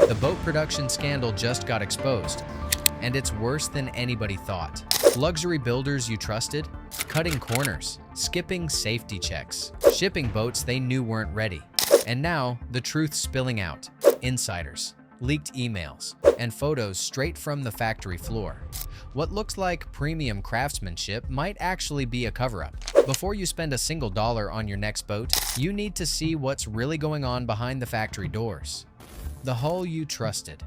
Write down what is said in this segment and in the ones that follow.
The boat production scandal just got exposed, and it's worse than anybody thought. Luxury builders you trusted, cutting corners, skipping safety checks, shipping boats they knew weren't ready. And now, the truth's spilling out. Insiders, leaked emails, and photos straight from the factory floor. What looks like premium craftsmanship might actually be a cover-up. Before you spend a single dollar on your next boat, you need to see what's really going on behind the factory doors. The hull you trusted.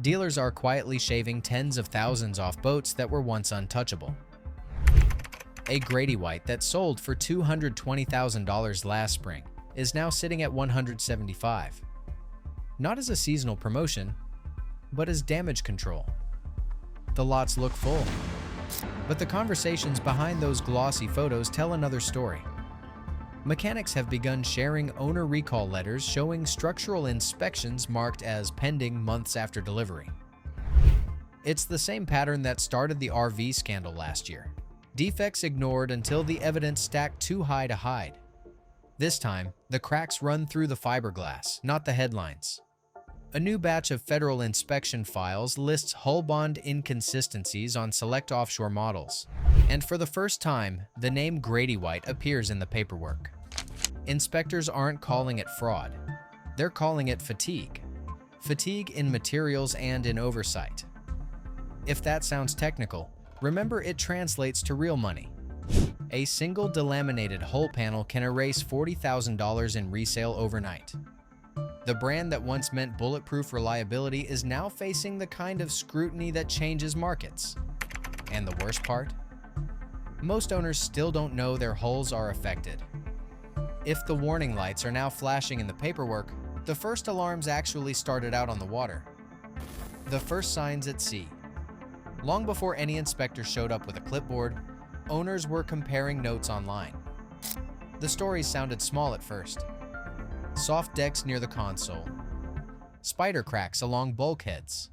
Dealers are quietly shaving tens of thousands off boats that were once untouchable. A Grady White that sold for $220,000 last spring is now sitting at $175,000. Not as a seasonal promotion, but as damage control. The lots look full, but the conversations behind those glossy photos tell another story. Mechanics have begun sharing owner recall letters showing structural inspections marked as pending months after delivery. It's the same pattern that started the RV scandal last year. Defects ignored until the evidence stacked too high to hide. This time, the cracks run through the fiberglass, not the headlines. A new batch of federal inspection files lists hull bond inconsistencies on select offshore models. And for the first time, the name Grady White appears in the paperwork. Inspectors aren't calling it fraud. They're calling it fatigue. Fatigue in materials and in oversight. If that sounds technical, remember it translates to real money. A single delaminated hull panel can erase $40,000 in resale overnight. The brand that once meant bulletproof reliability is now facing the kind of scrutiny that changes markets. And the worst part? Most owners still don't know their hulls are affected. If the warning lights are now flashing in the paperwork, the first alarms actually started out on the water. The first signs at sea. Long before any inspector showed up with a clipboard, owners were comparing notes online. The stories sounded small at first. Soft decks near the console, spider cracks along bulkheads,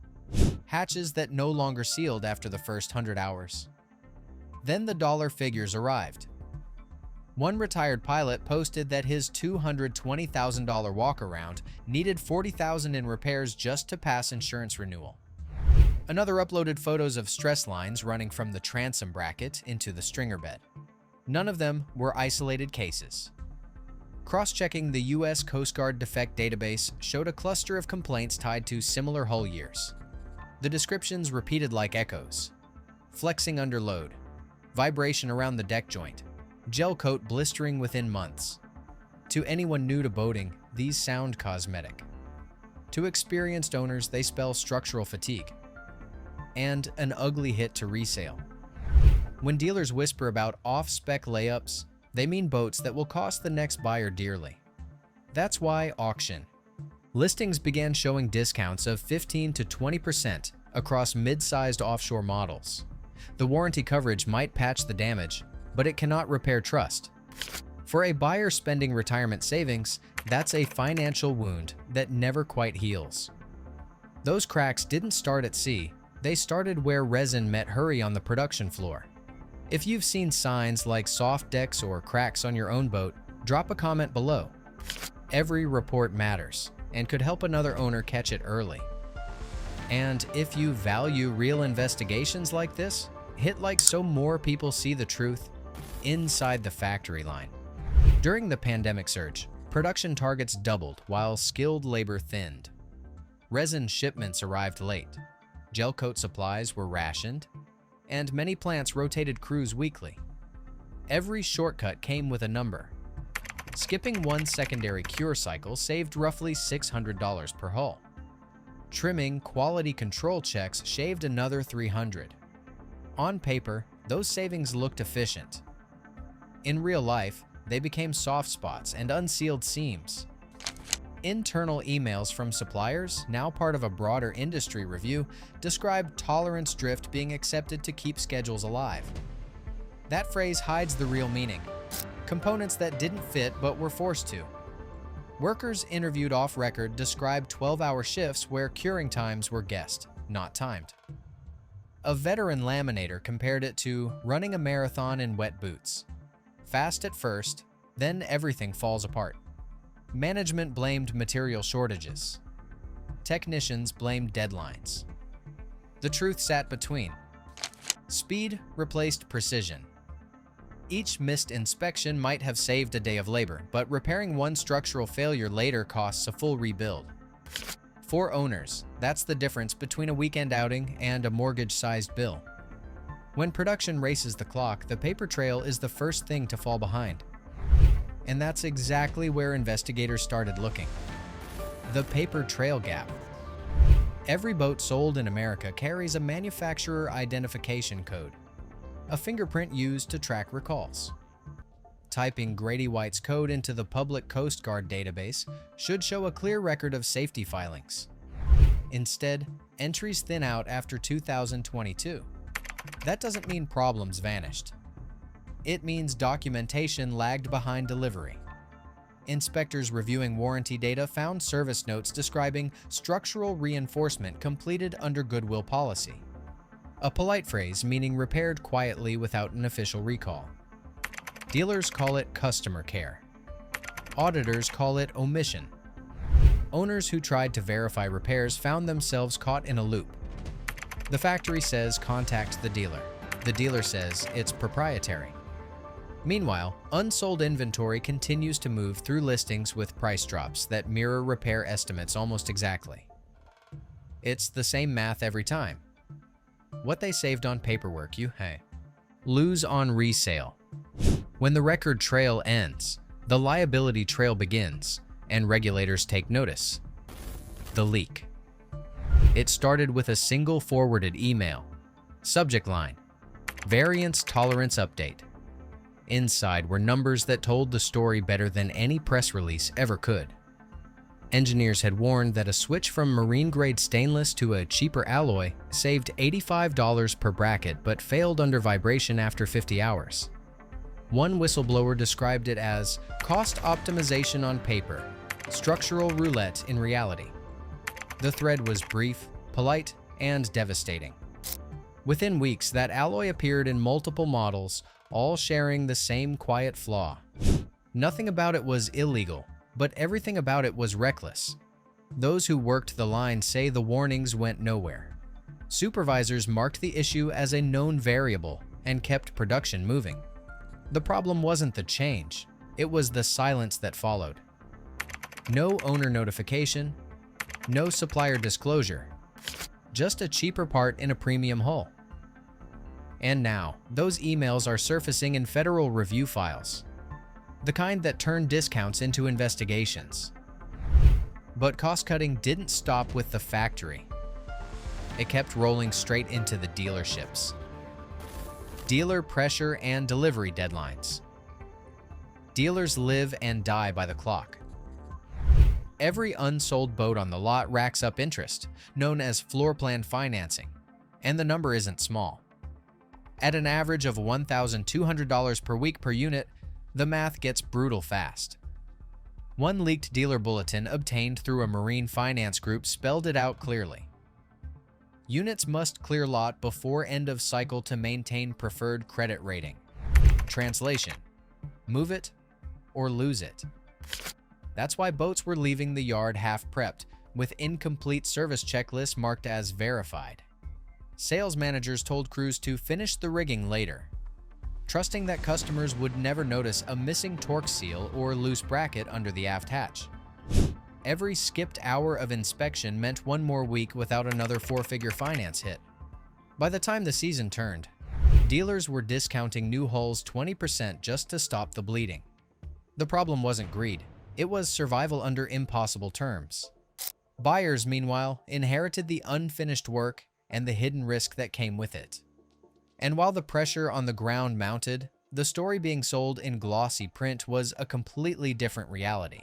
hatches that no longer sealed after the first 100 hours. Then the dollar figures arrived. One retired pilot posted that his $220,000 walk-around needed $40,000 in repairs just to pass insurance renewal. Another uploaded photos of stress lines running from the transom bracket into the stringer bed. None of them were isolated cases. Cross-checking the U.S. Coast Guard defect database showed a cluster of complaints tied to similar hull years. The descriptions repeated like echoes. Flexing under load, vibration around the deck joint, gel coat blistering within months. To anyone new to boating, these sound cosmetic. To experienced owners, they spell structural fatigue and an ugly hit to resale. When dealers whisper about off-spec layups, they mean boats that will cost the next buyer dearly. That's why auction. Listings began showing discounts of 15 to 20% across mid-sized offshore models. The warranty coverage might patch the damage, but it cannot repair trust. For a buyer spending retirement savings, that's a financial wound that never quite heals. Those cracks didn't start at sea, they started where resin met hurry on the production floor. If you've seen signs like soft decks or cracks on your own boat, drop a comment below. Every report matters and could help another owner catch it early. And if you value real investigations like this, hit like so more people see the truth inside the factory line. During the pandemic surge, production targets doubled while skilled labor thinned. Resin shipments arrived late. Gel coat supplies were rationed, and many plants rotated crews weekly. Every shortcut came with a number. Skipping one secondary cure cycle saved roughly $600 per hull. Trimming quality control checks shaved another $300. On paper, those savings looked efficient. In real life, they became soft spots and unsealed seams. Internal emails from suppliers, now part of a broader industry review, describe tolerance drift being accepted to keep schedules alive. That phrase hides the real meaning. Components that didn't fit but were forced to. Workers interviewed off-record described 12-hour shifts where curing times were guessed, not timed. A veteran laminator compared it to running a marathon in wet boots. Fast at first, then everything falls apart. Management blamed material shortages. technicians blamed deadlines. The truth sat between. Speed replaced precision. Each missed inspection might have saved a day of labor, but repairing one structural failure later costs a full rebuild. For owners, that's the difference between a weekend outing and a mortgage-sized bill. When production races the clock, the paper trail is the first thing to fall behind. And that's exactly where investigators started looking. The paper trail gap. Every boat sold in America carries a manufacturer identification code, a fingerprint used to track recalls. Typing Grady White's code into the public Coast Guard database should show a clear record of safety filings. Instead, entries thin out after 2022. That doesn't mean problems vanished. It means documentation lagged behind delivery. Inspectors reviewing warranty data found service notes describing structural reinforcement completed under goodwill policy, a polite phrase meaning repaired quietly without an official recall. Dealers call it customer care. Auditors call it omission. Owners who tried to verify repairs found themselves caught in a loop. The factory says contact the dealer. The dealer says it's proprietary. Meanwhile, unsold inventory continues to move through listings with price drops that mirror repair estimates almost exactly. It's the same math every time. What they saved on paperwork, you lose on resale. When the record trail ends, the liability trail begins, and regulators take notice. The leak. It started with a single forwarded email. Subject line: Variance Tolerance Update. Inside were numbers that told the story better than any press release ever could. Engineers had warned that a switch from marine-grade stainless to a cheaper alloy saved $85 per bracket but failed under vibration after 50 hours. One whistleblower described it as cost optimization on paper, structural roulette in reality. The thread was brief, polite, and devastating. Within weeks, that alloy appeared in multiple models, all sharing the same quiet flaw. Nothing about it was illegal, but everything about it was reckless. Those who worked the line say the warnings went nowhere. Supervisors marked the issue as a known variable and kept production moving. The problem wasn't the change, it was the silence that followed. No owner notification, no supplier disclosure, just a cheaper part in a premium hull. And now, those emails are surfacing in federal review files, the kind that turn discounts into investigations. But cost-cutting didn't stop with the factory. It kept rolling straight into the dealerships. Dealer pressure and delivery deadlines. Dealers live and die by the clock. Every unsold boat on the lot racks up interest, known as floor plan financing, and the number isn't small. At an average of $1,200 per week per unit, the math gets brutal fast. One leaked dealer bulletin obtained through a marine finance group spelled it out clearly. Units must clear lot before end of cycle to maintain preferred credit rating. Translation: move it or lose it. That's why boats were leaving the yard half-prepped, with incomplete service checklists marked as verified. Sales managers told crews to finish the rigging later, trusting that customers would never notice a missing torque seal or loose bracket under the aft hatch. Every skipped hour of inspection meant one more week without another four-figure finance hit. By the time the season turned, dealers were discounting new hulls 20% just to stop the bleeding. The problem wasn't greed, it was survival under impossible terms. Buyers, meanwhile, inherited the unfinished work and the hidden risk that came with it. And while the pressure on the ground mounted, the story being sold in glossy print was a completely different reality.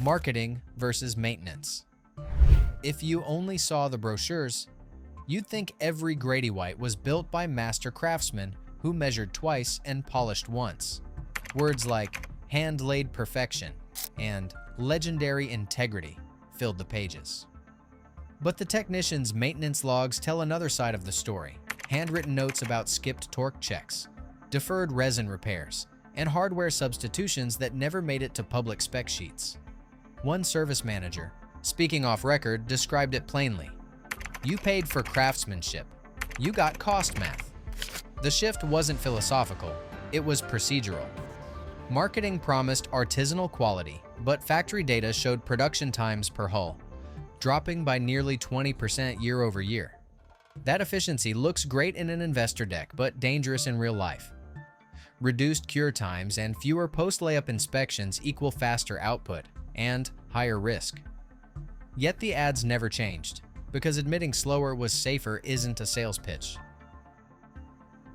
Marketing versus maintenance. If you only saw the brochures, you'd think every Grady White was built by master craftsmen who measured twice and polished once. Words like hand-laid perfection and legendary integrity filled the pages. But the technicians' maintenance logs tell another side of the story. Handwritten notes about skipped torque checks, deferred resin repairs, and hardware substitutions that never made it to public spec sheets. One service manager, speaking off record, described it plainly. You paid for craftsmanship. You got cost math. The shift wasn't philosophical, it was procedural. Marketing promised artisanal quality, but factory data showed production times per hull dropping by nearly 20% year over year. That efficiency looks great in an investor deck, but dangerous in real life. Reduced cure times and fewer post-layup inspections equal faster output and higher risk. Yet the ads never changed, because admitting slower was safer isn't a sales pitch.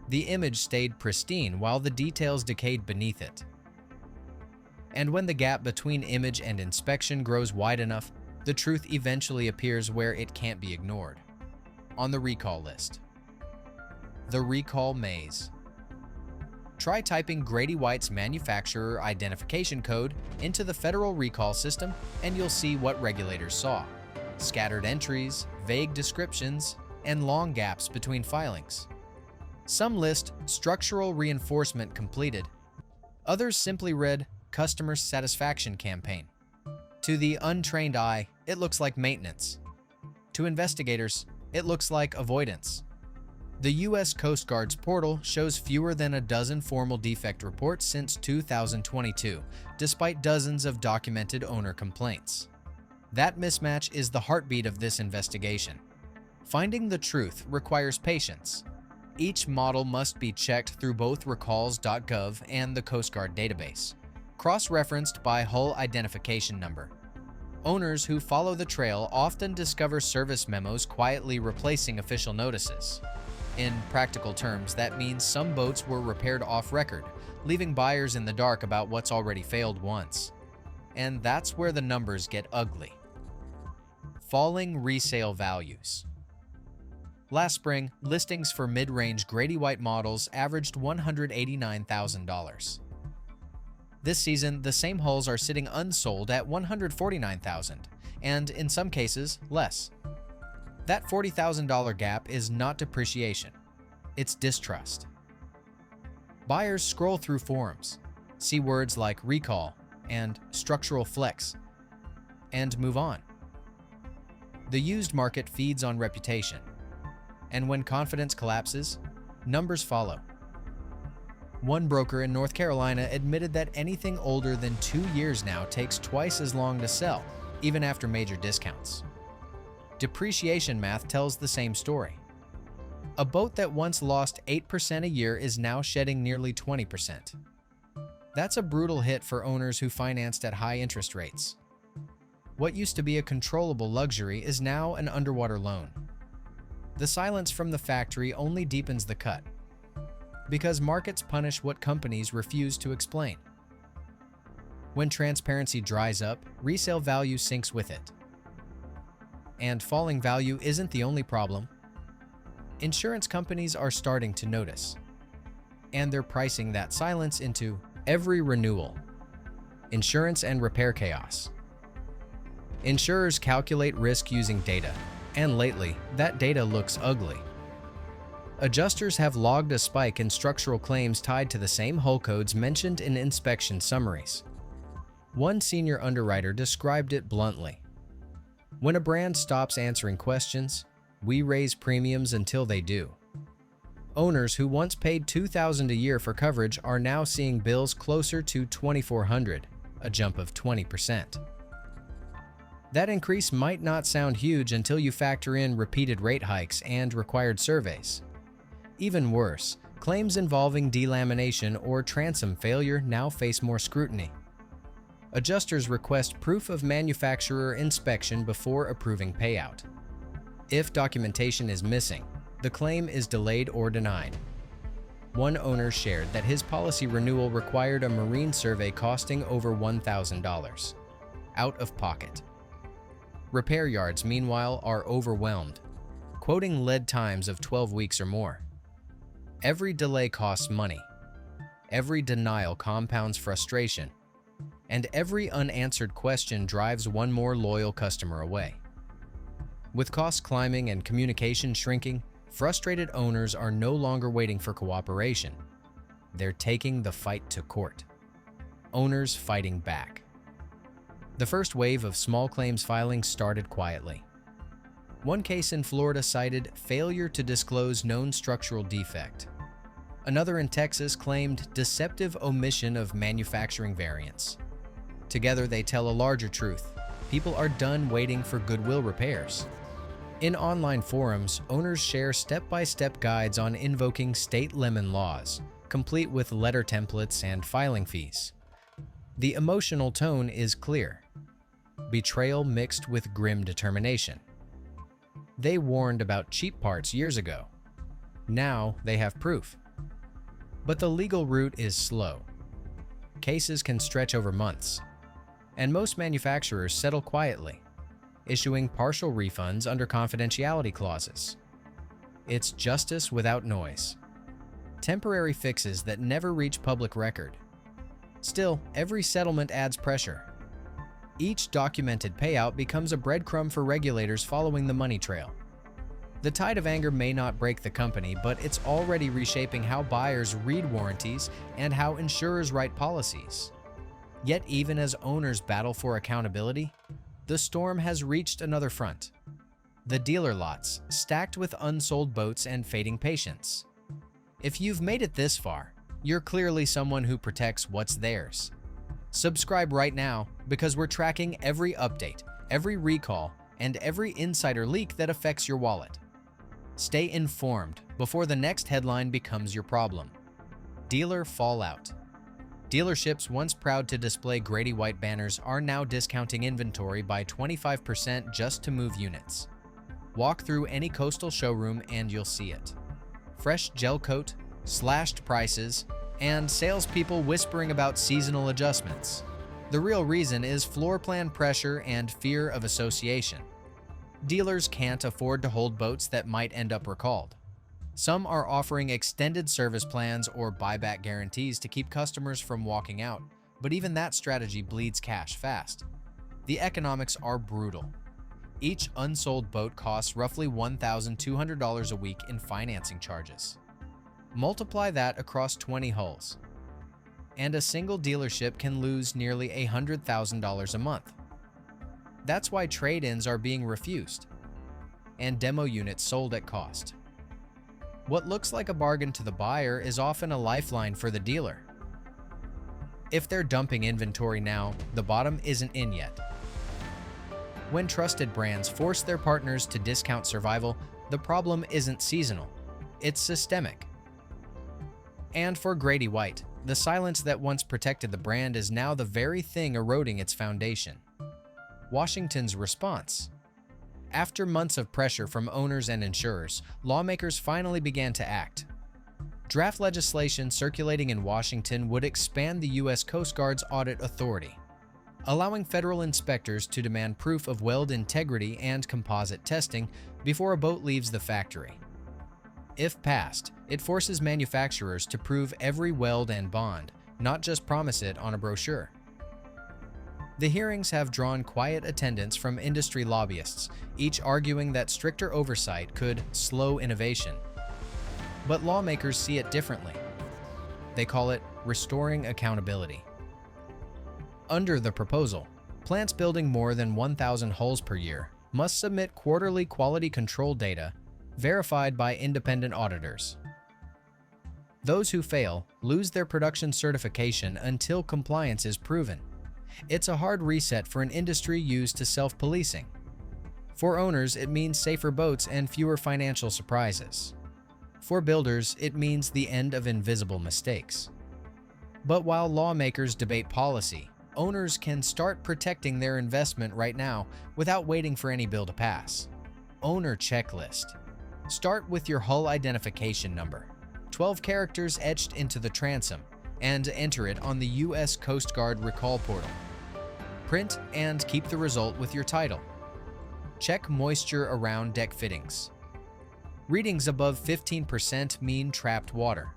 The image stayed pristine while the details decayed beneath it. And when the gap between image and inspection grows wide enough, the truth eventually appears where it can't be ignored. On the recall list. The recall maze. Try typing Grady White's manufacturer identification code into the federal recall system and you'll see what regulators saw. Scattered entries, vague descriptions, and long gaps between filings. Some list structural reinforcement completed. Others simply read customer satisfaction campaign. To the untrained eye, it looks like maintenance. To investigators, it looks like avoidance. The U.S. Coast Guard's portal shows fewer than a dozen formal defect reports since 2022, despite dozens of documented owner complaints. That mismatch is the heartbeat of this investigation. Finding the truth requires patience. Each model must be checked through both recalls.gov and the Coast Guard database, cross-referenced by hull identification number. Owners who follow the trail often discover service memos quietly replacing official notices. In practical terms, that means some boats were repaired off-record, leaving buyers in the dark about what's already failed once. And that's where the numbers get ugly. Falling resale values. Last spring, listings for mid-range Grady White models averaged $189,000. This season, the same hulls are sitting unsold at $149,000, and in some cases, less. That $40,000 gap is not depreciation, it's distrust. Buyers scroll through forums, see words like recall and structural flex, and move on. The used market feeds on reputation, and when confidence collapses, numbers follow. One broker in North Carolina admitted that anything older than 2 years now takes twice as long to sell, even after major discounts. Depreciation math tells the same story. A boat that once lost 8% a year is now shedding nearly 20%. That's a brutal hit for owners who financed at high interest rates. What used to be a controllable luxury is now an underwater loan. The silence from the factory only deepens the cut, because markets punish what companies refuse to explain. When transparency dries up, resale value sinks with it. And falling value isn't the only problem. Insurance companies are starting to notice, and they're pricing that silence into every renewal. Insurance and repair chaos. Insurers calculate risk using data, and lately, that data looks ugly. Adjusters have logged a spike in structural claims tied to the same hull codes mentioned in inspection summaries. One senior underwriter described it bluntly. When a brand stops answering questions, we raise premiums until they do. Owners who once paid $2,000 a year for coverage are now seeing bills closer to $2,400, a jump of 20%. That increase might not sound huge until you factor in repeated rate hikes and required surveys. Even worse, claims involving delamination or transom failure now face more scrutiny. Adjusters request proof of manufacturer inspection before approving payout. If documentation is missing, the claim is delayed or denied. One owner shared that his policy renewal required a marine survey costing over $1,000, out of pocket. Repair yards, meanwhile, are overwhelmed, quoting lead times of 12 weeks or more. Every delay costs money. Every denial compounds frustration. And every unanswered question drives one more loyal customer away. With costs climbing and communication shrinking, frustrated owners are no longer waiting for cooperation. They're taking the fight to court. Owners fighting back. The first wave of small claims filing started quietly. One case in Florida cited failure to disclose known structural defect. Another in Texas claimed deceptive omission of manufacturing variants. Together, they tell a larger truth. People are done waiting for goodwill repairs. In online forums, owners share step-by-step guides on invoking state lemon laws, complete with letter templates and filing fees. The emotional tone is clear. Betrayal mixed with grim determination. They warned about cheap parts years ago. Now they have proof. But the legal route is slow. Cases can stretch over months, and most manufacturers settle quietly, issuing partial refunds under confidentiality clauses. It's justice without noise. Temporary fixes that never reach public record. Still, every settlement adds pressure. Each documented payout becomes a breadcrumb for regulators following the money trail. The tide of anger may not break the company, but it's already reshaping how buyers read warranties and how insurers write policies. Yet even as owners battle for accountability, the storm has reached another front. The dealer lots, stacked with unsold boats and fading patience. If you've made it this far, you're clearly someone who protects what's theirs. Subscribe right now because we're tracking every update, every recall, and every insider leak that affects your wallet. Stay informed before the next headline becomes your problem. Dealer fallout. Dealerships once proud to display Grady White banners are now discounting inventory by 25% just to move units. Walk through any coastal showroom and you'll see it. Fresh gel coat, slashed prices, and salespeople whispering about seasonal adjustments. The real reason is floor plan pressure and fear of association. Dealers can't afford to hold boats that might end up recalled. Some are offering extended service plans or buyback guarantees to keep customers from walking out, but even that strategy bleeds cash fast. The economics are brutal. Each unsold boat costs roughly $1,200 a week in financing charges. Multiply that across 20 hulls, and a single dealership can lose nearly $100,000 a month. That's why trade-ins are being refused, and demo units sold at cost. What looks like a bargain to the buyer is often a lifeline for the dealer. If they're dumping inventory now, the bottom isn't in yet. When trusted brands force their partners to discount survival, the problem isn't seasonal, it's systemic. And for Grady White, the silence that once protected the brand is now the very thing eroding its foundation. Washington's response. After months of pressure from owners and insurers, lawmakers finally began to act. Draft legislation circulating in Washington would expand the U.S. Coast Guard's audit authority, allowing federal inspectors to demand proof of weld integrity and composite testing before a boat leaves the factory. If passed, it forces manufacturers to prove every weld and bond, not just promise it on a brochure. The hearings have drawn quiet attendance from industry lobbyists, each arguing that stricter oversight could slow innovation. But lawmakers see it differently. They call it restoring accountability. Under the proposal, plants building more than 1,000 hulls per year must submit quarterly quality control data verified by independent auditors. Those who fail lose their production certification until compliance is proven. It's a hard reset for an industry used to self-policing. For owners, it means safer boats and fewer financial surprises. For builders, it means the end of invisible mistakes. But while lawmakers debate policy, owners can start protecting their investment right now without waiting for any bill to pass. Owner checklist. Start with your hull identification number, 12 characters etched into the transom, and enter it on the U.S. Coast Guard recall portal. Print and keep the result with your title. Check moisture around deck fittings. Readings above 15% mean trapped water.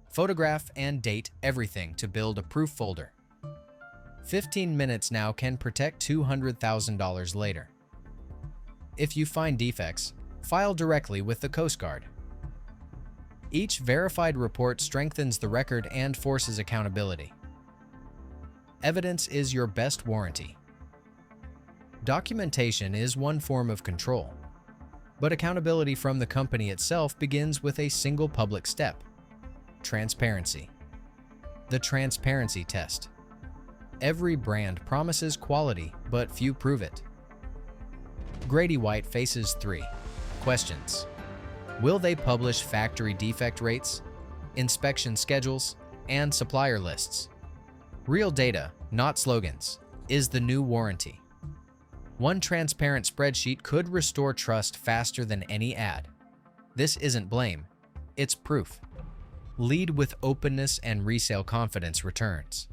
Photograph and date everything to build a proof folder. 15 minutes now can protect $200,000 later. If you find defects, file directly with the Coast Guard. Each verified report strengthens the record and forces accountability. Evidence is your best warranty. Documentation is one form of control, but accountability from the company itself begins with a single public step: transparency. The transparency test. Every brand promises quality, but few prove it. Grady White faces 3 questions. Will they publish factory defect rates, inspection schedules, and supplier lists? Real data, not slogans, is the new warranty. One transparent spreadsheet could restore trust faster than any ad. This isn't blame, it's proof. Lead with openness and resale confidence returns.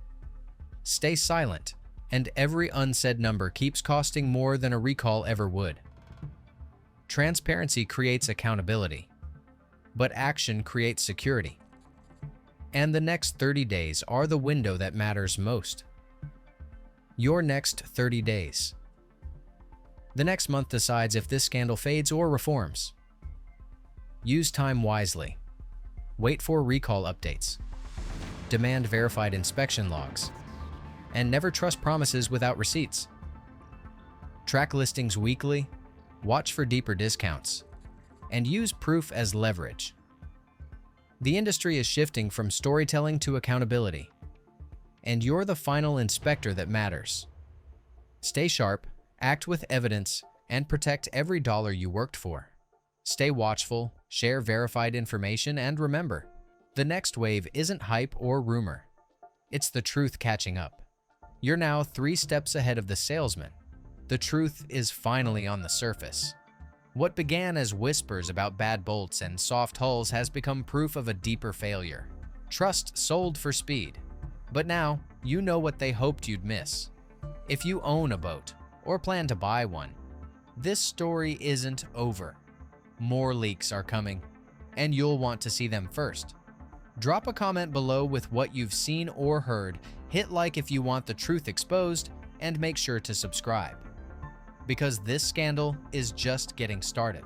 Stay silent, and every unsaid number keeps costing more than a recall ever would. Transparency creates accountability, but action creates security. And the next 30 days are the window that matters most. Your next 30 days. The next month decides if this scandal fades or reforms. Use time wisely. Wait for recall updates. Demand verified inspection logs. And never trust promises without receipts. Track listings weekly, watch for deeper discounts, and use proof as leverage. The industry is shifting from storytelling to accountability, and you're the final inspector that matters. Stay sharp, act with evidence, and protect every dollar you worked for. Stay watchful, share verified information, and remember, the next wave isn't hype or rumor. It's the truth catching up. You're now 3 steps ahead of the salesman. The truth is finally on the surface. What began as whispers about bad bolts and soft hulls has become proof of a deeper failure. Trust sold for speed, but now you know what they hoped you'd miss. If you own a boat or plan to buy one, this story isn't over. More leaks are coming, and you'll want to see them first. Drop a comment below with what you've seen or heard, hit like if you want the truth exposed, and make sure to subscribe. Because this scandal is just getting started.